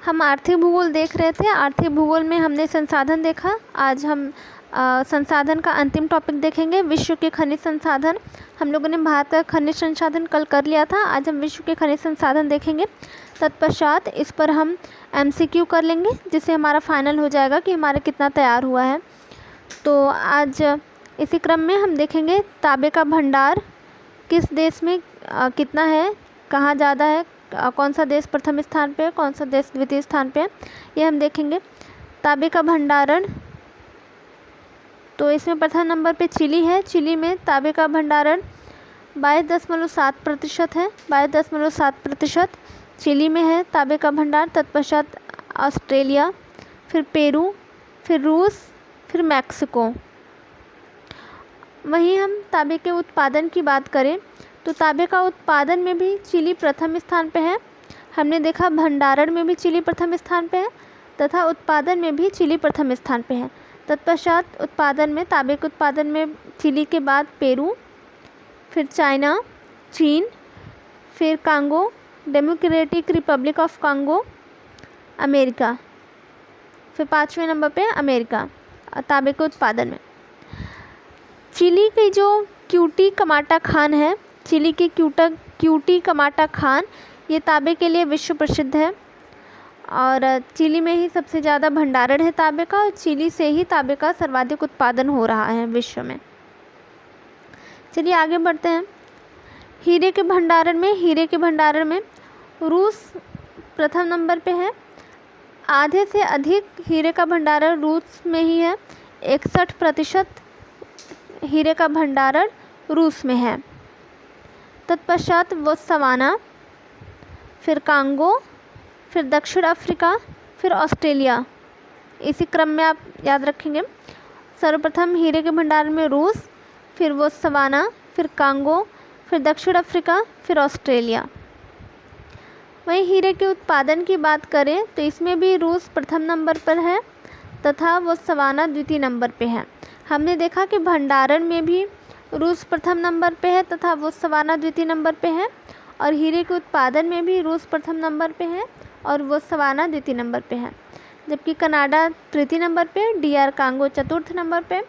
हम आर्थिक भूगोल देख रहे थे। आर्थिक भूगोल में हमने संसाधन देखा। आज हम संसाधन का अंतिम टॉपिक देखेंगे, विश्व के खनिज संसाधन। हम लोगों ने भारत का खनिज संसाधन कल कर लिया था। आज हम विश्व के खनिज संसाधन देखेंगे। तत्पश्चात इस पर हम MCQ कर लेंगे, जिससे हमारा फाइनल हो जाएगा कि हमारा कितना तैयार हुआ है। तो आज इसी क्रम में हम देखेंगे तांबे का भंडार किस देश में कितना है, कहाँ ज़्यादा है, कौन सा देश प्रथम स्थान पे है, कौन सा देश द्वितीय स्थान पे है, ये हम देखेंगे। तांबे का भंडारण, तो इसमें प्रथम नंबर पे चिली है। चिली में तांबे का भंडारण 22.7% है। 22.7% चिली में है तांबे का भंडार। तत्पश्चात ऑस्ट्रेलिया, फिर पेरू, फिर रूस, फिर मैक्सिको। वहीं हम तांबे के उत्पादन की बात करें तो तांबे का उत्पादन में भी चिली प्रथम स्थान पे है। हमने देखा भंडारण में भी चिली प्रथम स्थान पे है तथा उत्पादन में भी चिली प्रथम स्थान पे है। तत्पश्चात उत्पादन में, तांबे के उत्पादन में चिली के बाद पेरू, फिर चाइना, चीन, फिर Congo, democratic Republic of Congo, America, फिर 5वें नंबर पे अमेरिका तांबे के उत्पादन में। चिली की जो क्यूटी कमाटा खान है, चिली की क्यूटी कमाटा खान, ये तांबे के लिए विश्व प्रसिद्ध है और चिली में ही सबसे ज़्यादा भंडारण है तांबे का और चिली से ही तांबे का सर्वाधिक उत्पादन हो रहा है विश्व में। चलिए आगे बढ़ते हैं। हीरे के भंडारण में रूस प्रथम नंबर पे है। आधे से अधिक हीरे का भंडारण रूस में ही है। 61% हीरे का भंडारण रूस में है। तत्पश्चात बोत्सवाना, फिर कांगो, फिर दक्षिण अफ्रीका, फिर ऑस्ट्रेलिया। इसी क्रम में आप याद रखेंगे। सर्वप्रथम हीरे के भंडारण में रूस, फिर बोत्सवाना, फिर कांगो, फिर दक्षिण अफ्रीका, फिर ऑस्ट्रेलिया। वहीं हीरे के उत्पादन की बात करें तो इसमें भी रूस प्रथम नंबर पर है तथा बोत्सवाना द्वितीय नंबर पे है। हमने देखा कि भंडारण में भी रूस प्रथम नंबर पे है तथा बोत्सवाना द्वितीय नंबर पे है और हीरे के उत्पादन में भी रूस प्रथम नंबर पे है और बोत्सवाना द्वितीय नंबर पे है, जबकि कनाडा तृतीय नंबर पे, DR कांगो चतुर्थ नंबर पे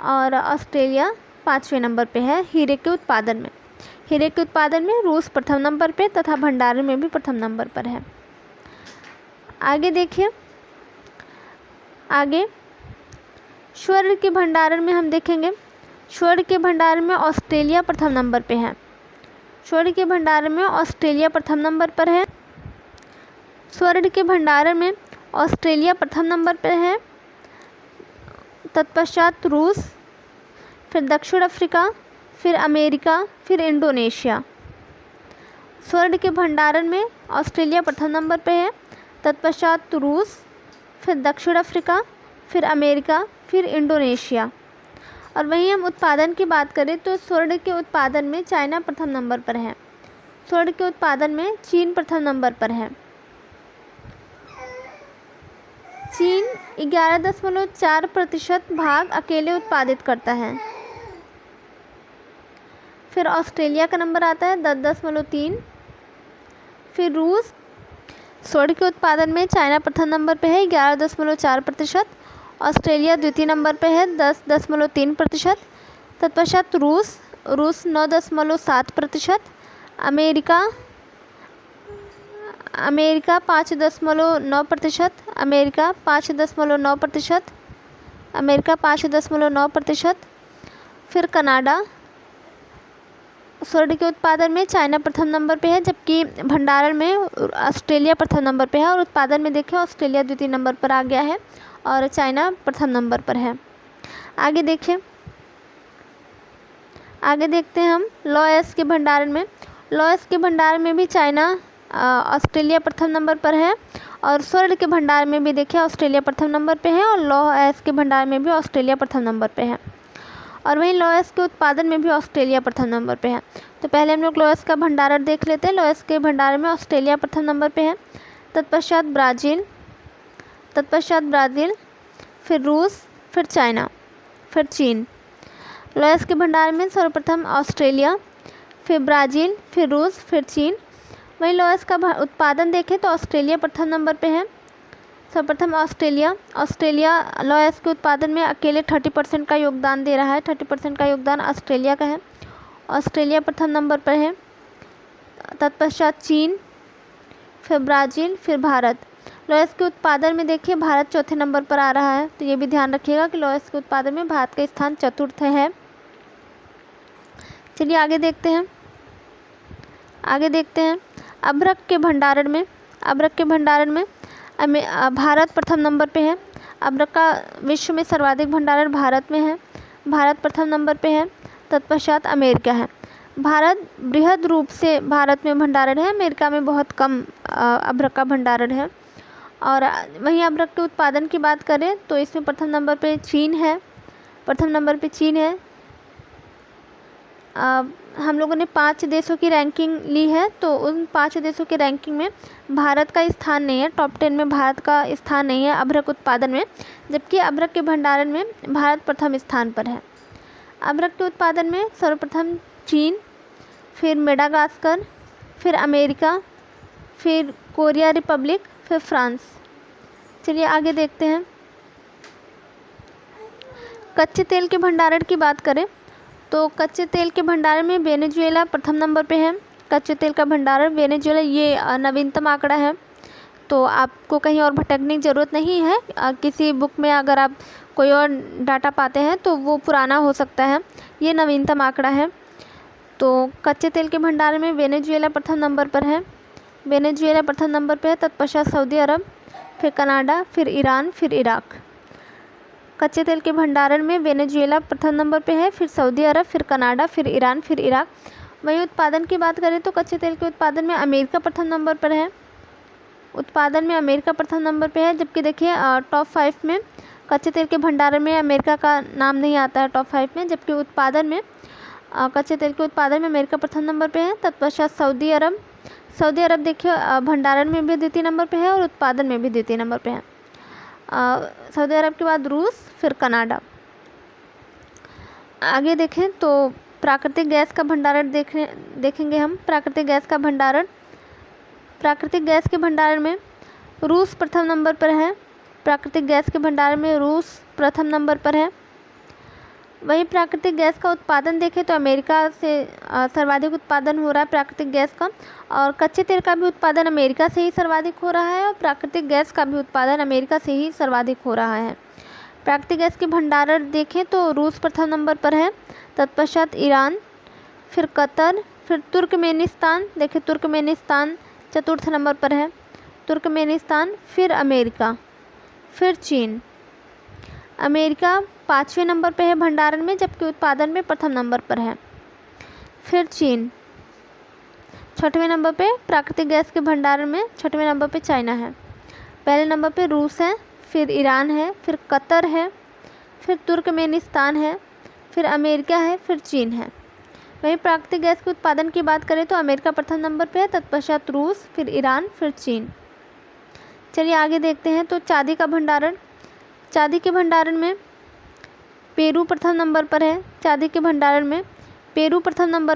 और ऑस्ट्रेलिया 5वें नंबर पे है हीरे के उत्पादन में। हीरे के उत्पादन में रूस प्रथम नंबर पे तथा भंडारण में भी प्रथम नंबर पर है। आगे देखिए, आगे स्वर्ण के भंडारण में हम देखेंगे। स्वर्ण के भंडारण में ऑस्ट्रेलिया प्रथम नंबर पे है। स्वर्ण के भंडारण में ऑस्ट्रेलिया प्रथम नंबर पर है। स्वर्ण के भंडारण में ऑस्ट्रेलिया प्रथम नंबर पर है। तत्पश्चात रूस, फिर दक्षिण अफ्रीका, फिर अमेरिका, फिर इंडोनेशिया। स्वर्ण के भंडारण में ऑस्ट्रेलिया प्रथम नंबर पे है। तत्पश्चात रूस, फिर दक्षिण अफ्रीका, फिर अमेरिका, फिर इंडोनेशिया। और वहीं हम उत्पादन की बात करें तो स्वर्ण के उत्पादन में चाइना प्रथम नंबर पर है। स्वर्ण के उत्पादन में चीन प्रथम नंबर पर है। चीन 11.4% भाग अकेले उत्पादित करता है। फिर ऑस्ट्रेलिया का नंबर आता है 10.3। फिर रूस, स्वर्ण के उत्पादन में चाइना प्रथम नंबर पे है 11.4%। ऑस्ट्रेलिया द्वितीय नंबर पे है 10.3%। तत्पश्चात रूस 9.7%। अमेरिका 5.9%। अमेरिका 5.9%। फिर कनाडा, स्वर्ण के उत्पादन में चाइना प्रथम नंबर पे है, जबकि भंडारण में ऑस्ट्रेलिया प्रथम नंबर पे है और उत्पादन में देखें ऑस्ट्रेलिया द्वितीय नंबर पर आ गया है और चाइना प्रथम नंबर पर है। आगे देखें, आगे देखते हैं हम लौह के भंडारण में। लौह के भंडारण में भी चाइना ऑस्ट्रेलिया प्रथम नंबर पर है और स्वर्ण के भंडार में भी देखें ऑस्ट्रेलिया प्रथम नंबर पे है और लौह के भंडार में भी ऑस्ट्रेलिया प्रथम नंबर पे है। और वहीं लौह के उत्पादन में भी ऑस्ट्रेलिया प्रथम नंबर पे है। तो पहले हम लोग लौह का भंडारण देख लेते हैं। लौह के भंडारण में ऑस्ट्रेलिया प्रथम नंबर पे है। तत्पश्चात ब्राज़ील, फिर रूस, फिर चाइना, फिर चीन। लौह के भंडार में सर्वप्रथम ऑस्ट्रेलिया, फिर ब्राज़ील, फिर रूस, फिर चीन। वहीं लॉयस का उत्पादन देखें तो ऑस्ट्रेलिया प्रथम नंबर पे है। सर्वप्रथम ऑस्ट्रेलिया लॉयस के उत्पादन में अकेले 30% का योगदान दे रहा है। 30% का योगदान ऑस्ट्रेलिया का है। ऑस्ट्रेलिया प्रथम नंबर पर है। तत्पश्चात चीन, फिर ब्राज़ील, फिर भारत। लॉयस के उत्पादन में देखिए भारत चौथे नंबर पर आ रहा है, तो ये भी ध्यान रखिएगा कि लॉयस के उत्पादन में भारत का स्थान चतुर्थ है। चलिए आगे देखते हैं। अभ्रक के भंडारण में भारत प्रथम नंबर पे है। अभ्रक का विश्व में सर्वाधिक भंडारण भारत में है। भारत प्रथम नंबर पे है। तत्पश्चात अमेरिका है। भारत बृहद रूप से भारत में भंडारण है, अमेरिका में बहुत कम अभ्रक का भंडारण है। और वहीं अभ्रक के उत्पादन की बात करें तो इसमें प्रथम नंबर पे चीन है। हम लोगों ने 5 देशों की रैंकिंग ली है, तो उन 5 देशों की रैंकिंग में भारत का स्थान नहीं है। टॉप 10 में भारत का स्थान नहीं है अभ्रक उत्पादन में, जबकि अभ्रक के भंडारण में भारत प्रथम स्थान पर है। अभ्रक के उत्पादन में सर्वप्रथम चीन, फिर मेडागास्कर, फिर अमेरिका, फिर कोरिया रिपब्लिक, फिर फ्रांस। चलिए आगे देखते हैं। कच्चे तेल के भंडारण की बात करें तो कच्चे तेल के भंडारण में वेनेजुएला प्रथम नंबर पे है। कच्चे तेल का भंडारण वेनेजुएला, ये नवीनतम आंकड़ा है, तो आपको कहीं और भटकने की ज़रूरत नहीं है। किसी बुक में अगर आप कोई और डाटा पाते हैं तो वो पुराना हो सकता है, ये नवीनतम आंकड़ा है। तो कच्चे तेल के भंडारण में वेनेजुएला प्रथम नंबर पर है। तत्पश्चात सऊदी अरब, फिर कनाडा, फिर ईरान, फिर इराक। कच्चे तेल के भंडारण में वेनेजुएला प्रथम नंबर पे है, फिर सऊदी अरब, फिर कनाडा, फिर ईरान, फिर इराक। वहीं उत्पादन की बात करें तो कच्चे तेल के उत्पादन में अमेरिका प्रथम नंबर पर है। जबकि देखिए टॉप 5 में कच्चे तेल के भंडारण में अमेरिका का नाम नहीं आता है टॉप 5 में, जबकि उत्पादन में कच्चे तेल के उत्पादन में अमेरिका प्रथम नंबर पे है। तत्पश्चात सऊदी अरब देखिए भंडारण में भी द्वितीय नंबर पे है और उत्पादन में भी द्वितीय नंबर पे है। सऊदी अरब के बाद रूस, फिर कनाडा। आगे देखें तो प्राकृतिक गैस का भंडारण देखेंगे हम। प्राकृतिक गैस के भंडारण में रूस प्रथम नंबर पर है। वहीं प्राकृतिक गैस का उत्पादन देखें तो अमेरिका से सर्वाधिक उत्पादन हो रहा है प्राकृतिक गैस का, और कच्चे तेल का भी उत्पादन अमेरिका से ही सर्वाधिक हो रहा है और प्राकृतिक गैस का भी उत्पादन अमेरिका से ही सर्वाधिक हो रहा है। प्राकृतिक गैस के भंडारण देखें तो रूस प्रथम नंबर पर है। तत्पश्चात ईरान, फिर कतर, फिर तुर्कमेनिस्तान। देखिए तुर्कमेनिस्तान चतुर्थ नंबर पर है। फिर अमेरिका, फिर चीन। अमेरिका 5वें नंबर पे है भंडारण में, जबकि उत्पादन में प्रथम नंबर पर है। फिर चीन 6वें नंबर पे प्राकृतिक गैस के भंडारण में। 6वें नंबर पे चाइना है। पहले नंबर पे रूस है, फिर ईरान है, फिर कतर है, फिर तुर्कमेनिस्तान है, फिर अमेरिका है, फिर चीन है। वहीं प्राकृतिक गैस के उत्पादन की बात करें तो अमेरिका प्रथम नंबर पे है। तत्पश्चात रूस, फिर ईरान, फिर चीन। चलिए आगे देखते हैं। तो चांदी के भंडारण में पेरू प्रथम नंबर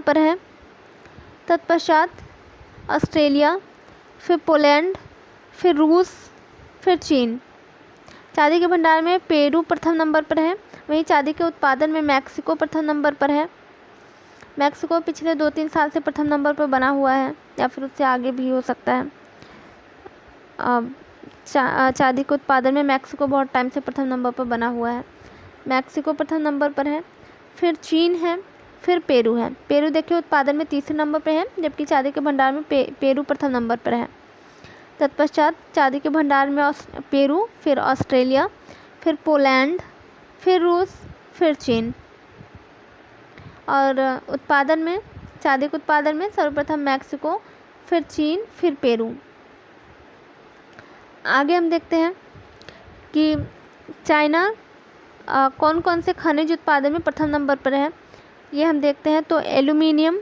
पर है। तत्पश्चात ऑस्ट्रेलिया, फिर पोलैंड, फिर रूस, फिर चीन। चांदी के भंडारण में पेरू प्रथम नंबर पर है। वहीं चांदी के उत्पादन में मैक्सिको प्रथम नंबर पर है। मैक्सिको पिछले 2-3 साल से प्रथम नंबर पर बना हुआ है, या फिर उससे आगे भी हो सकता है। चांदी के उत्पादन में मैक्सिको बहुत टाइम से प्रथम नंबर पर बना हुआ है। मैक्सिको प्रथम नंबर पर है, फिर चीन है, फिर पेरू है। पेरू देखिए उत्पादन में तीसरे नंबर पर है, जबकि चांदी के भंडार में पेरू प्रथम नंबर पर है। तत्पश्चात चांदी के भंडार में पेरू, फिर ऑस्ट्रेलिया, फिर पोलैंड, फिर रूस, फिर चीन। और उत्पादन में चांदी के उत्पादन में सर्वप्रथम मैक्सिको, फिर चीन, फिर पेरू। आगे हम देखते हैं कि चाइना कौन कौन से खनिज उत्पादन में प्रथम नंबर पर है, ये हम देखते हैं। तो एल्यूमिनियम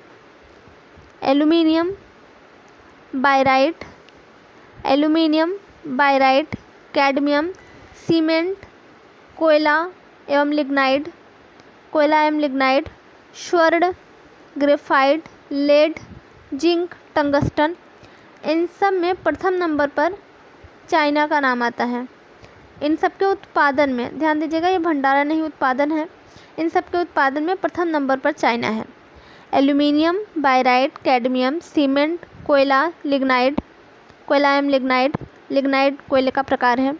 बायराइट, कैडमियम, सीमेंट, कोयला एवं लिग्नाइड, स्वर्ण, ग्रेफाइट, लेड, जिंक, टंगस्टन। इन सब में प्रथम नंबर पर चाइना का नाम आता है। इन सब के उत्पादन में ध्यान दीजिएगा, ये भंडारण नहीं उत्पादन है। इन सब के उत्पादन में प्रथम नंबर पर चाइना है। एल्यूमिनियम, बायराइट, कैडमियम, सीमेंट, कोयला, लिग्नाइट, कोयला एवं लिग्नाइट, लिग्नाइट कोयले का प्रकार है।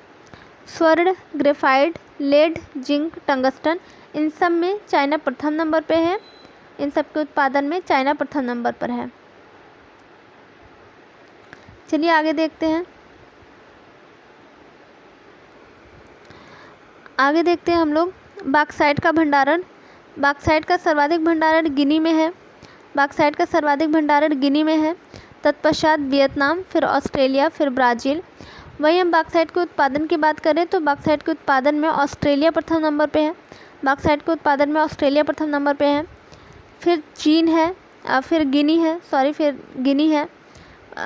स्वर्ण, ग्रेफाइट, लेड, जिंक, टंगस्टन, इन सब में चाइना प्रथम नंबर पे है। इन सब के उत्पादन में चाइना प्रथम नंबर पर है। चलिए आगे देखते हैं। आगे देखते हैं हम लोग बॉक्साइट का भंडारण। बॉक्साइट का सर्वाधिक भंडारण गिनी में है। बॉक्साइट का सर्वाधिक भंडारण गिनी में है, तत्पश्चात वियतनाम, फिर ऑस्ट्रेलिया, फिर ब्राज़ील। वहीं हम बॉक्साइट के उत्पादन की बात करें तो बॉक्साइट के उत्पादन में ऑस्ट्रेलिया प्रथम नंबर पे है। बॉक्साइट के उत्पादन में ऑस्ट्रेलिया प्रथम नंबर पे है, फिर चीन है, फिर गिनी है।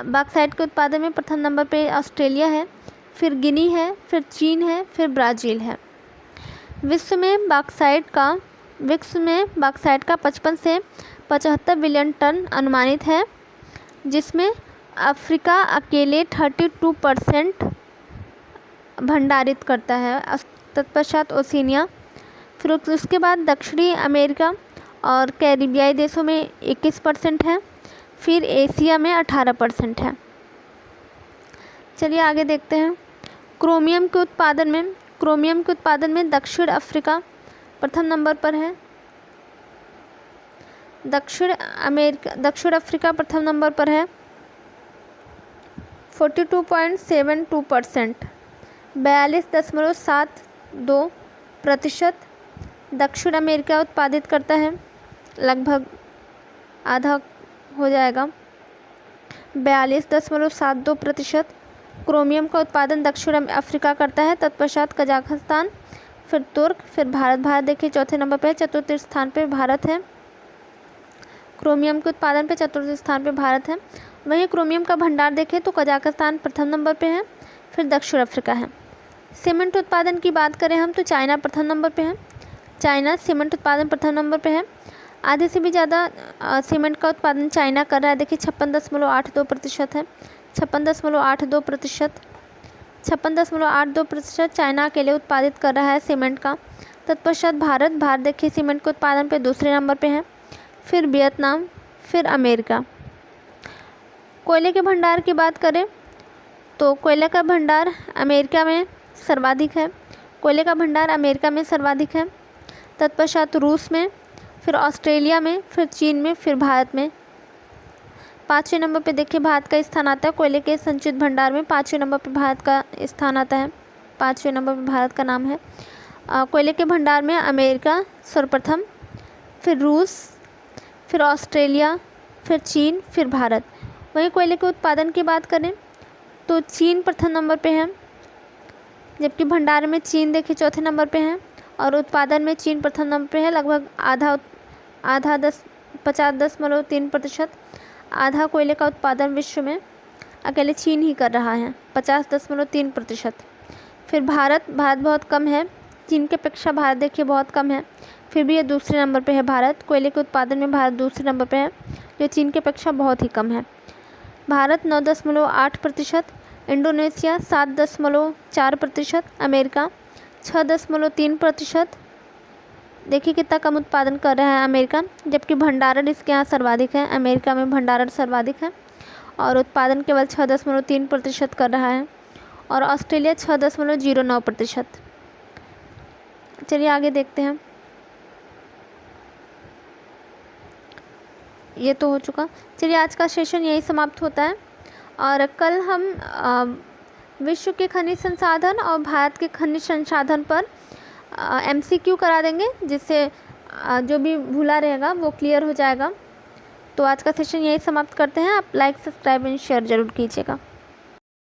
बॉक्साइट के उत्पादन में प्रथम नंबर पे ऑस्ट्रेलिया है, फिर गिनी है, फिर चीन है, फिर ब्राज़ील है। विश्व में बॉक्साइट का 55 से 75 बिलियन टन अनुमानित है, जिसमें अफ्रीका अकेले 32% भंडारित करता है, तत्पश्चात ओशिनिया, फिर उसके बाद दक्षिणी अमेरिका और कैरिबियाई देशों में 21% है, फिर एशिया में 18% है। चलिए आगे देखते हैं। क्रोमियम के उत्पादन में दक्षिण अफ्रीका प्रथम नंबर पर है। दक्षिण अफ्रीका प्रथम नंबर पर है, 42.72%, 42.72% दक्षिण अमेरिका उत्पादित करता है, लगभग आधा हो जाएगा। 42.72% क्रोमियम का उत्पादन दक्षिण अफ्रीका करता है, तत्पश्चात कजाकिस्तान, फिर तुर्क, फिर भारत। भारत देखिए चौथे नंबर पे, चतुर्थ स्थान पे भारत है। क्रोमियम के उत्पादन पे चतुर्थ स्थान पे भारत है। वहीं क्रोमियम का भंडार देखें तो कजाकिस्तान प्रथम नंबर पे है, फिर दक्षिण अफ्रीका है। सीमेंट उत्पादन की बात करें हम तो चाइना प्रथम नंबर पे है। चाइना सीमेंट उत्पादन प्रथम नंबर पे है। आधे से भी ज़्यादा सीमेंट का उत्पादन चाइना कर रहा है। देखिए 56.82% है। 56.82% चाइना अकेले उत्पादित कर रहा है सीमेंट का। तत्पश्चात भारत देखिए सीमेंट के उत्पादन पे दूसरे नंबर पे है, फिर वियतनाम, फिर अमेरिका। कोयले के भंडार की बात करें तो कोयले का भंडार अमेरिका में सर्वाधिक है। कोयले का भंडार अमेरिका में सर्वाधिक है, तत्पश्चात रूस में, फिर ऑस्ट्रेलिया में, फिर चीन में, फिर भारत में। 5वें नंबर पे देखिए भारत का स्थान आता है। कोयले के संचित भंडार में 5वें नंबर पे भारत का स्थान आता है। 5वें नंबर पे भारत का नाम है। कोयले के भंडार में अमेरिका सर्वप्रथम, फिर रूस, फिर ऑस्ट्रेलिया, फिर चीन, फिर भारत। वहीं कोयले के उत्पादन की बात करें तो चीन प्रथम नंबर पे है, जबकि भंडार में चीन देखिए चौथे नंबर पे है और उत्पादन में चीन प्रथम नंबर पे है, लगभग आधा 50.3%। आधा कोयले का उत्पादन विश्व में अकेले चीन ही कर रहा है, 50.3%। फिर भारत बहुत कम है, चीन के अपेक्षा भारत देखिए बहुत कम है, फिर भी ये दूसरे नंबर पे है। भारत कोयले के उत्पादन में भारत दूसरे नंबर पे है, जो चीन के अपेक्षा बहुत ही कम है। Bharat 9.8%, Indonesia 7.4%, America 6.3%। देखिए कितना कम उत्पादन कर रहा है अमेरिका, जबकि भंडारण इसके यहाँ सर्वाधिक है। अमेरिका में भंडारण सर्वाधिक है और उत्पादन केवल 6.3% कर रहा है, और ऑस्ट्रेलिया 6.09%। चलिए आगे देखते हैं। ये तो हो चुका। चलिए आज का सेशन यही समाप्त होता है, और कल हम विश्व के खनिज संसाधन और भारत के खनिज संसाधन पर MCQ करा देंगे, जिससे जो भी भूला रहेगा वो क्लियर हो जाएगा। तो आज का सेशन यही समाप्त करते हैं। आप लाइक, सब्सक्राइब एंड शेयर ज़रूर कीजिएगा।